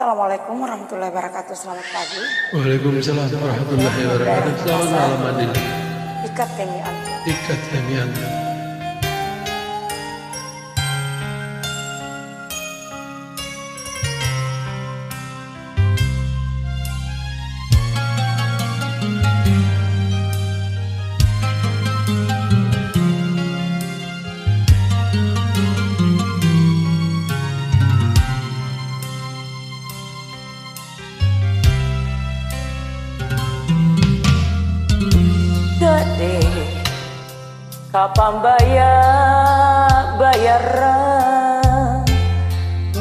Assalamualaikum warahmatullahi wabarakatuh. Selamat pagi. Waalaikumsalam warahmatullahi wabarakatuh. Selamat malam Adil. Ikat kami antum. Ikat kami Anda. Gede kapan bayaran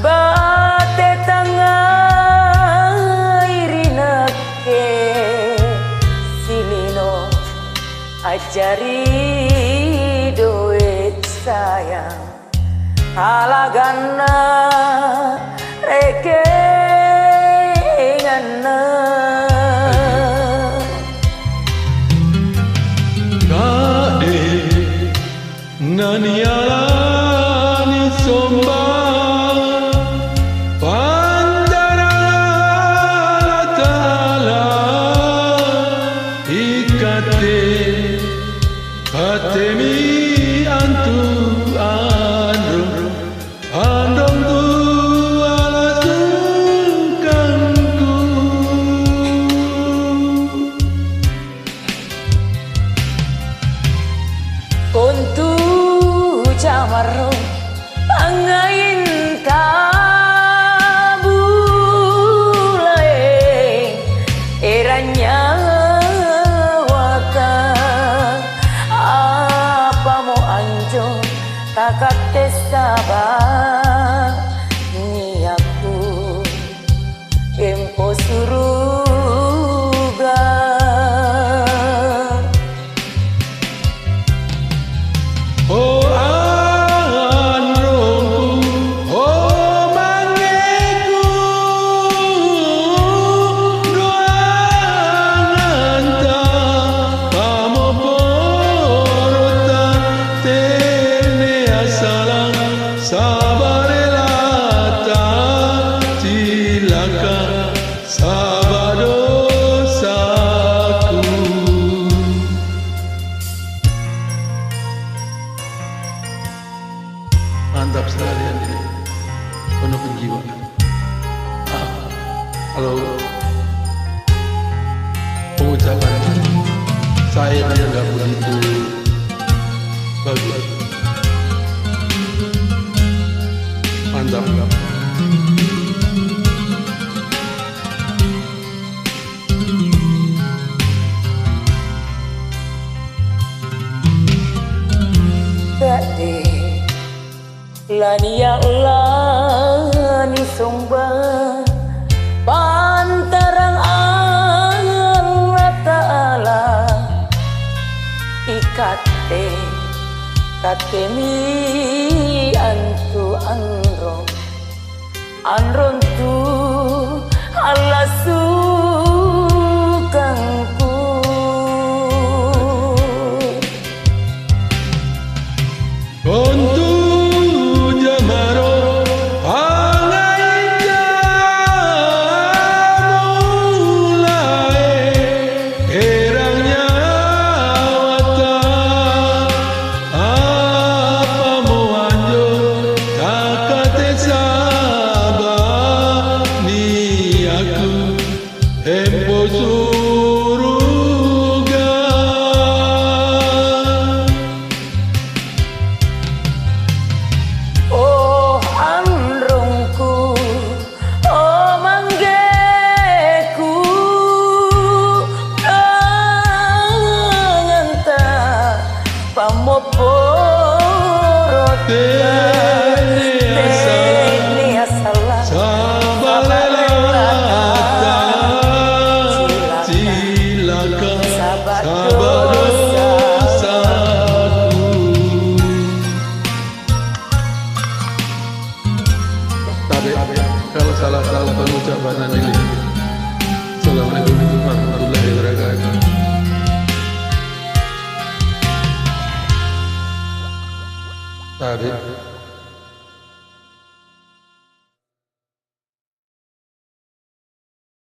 bate tangah irina ke silino ajari duit sayang halagana reke ngana Nanialani somba Pandarala tala Ikate Hatemi antu andong Andong tu ala sungkanku Untuk jamaro pangain tabulai eranya waka apa mau anjo takat sabar ni aku empo suruga Oh anrongku, oh mangeku, doang anta, kamu porota, tene asalang, sabarelata, cilaka, sabadosaku. Mantap sekali ini, penuh penjiwaan. Kalau pengucapan saya nggak begitu bagus. Mantap nggak? Gede lani ya lani somba pantarang Allah Ta'ala ikate katemi antu anron tu Allah sukangku Untuk jamaro angai mulai erangnya wata apa mau anjo takate sabar ni aku empo suruga oh anrongku oh manggeku nganta pamoporo Tene asala sabarelata cilaka sabadosaku. Tapi kalau salah pengucapan ini, Assalamualaikum warahmatullahi wabarakatuh. Tadi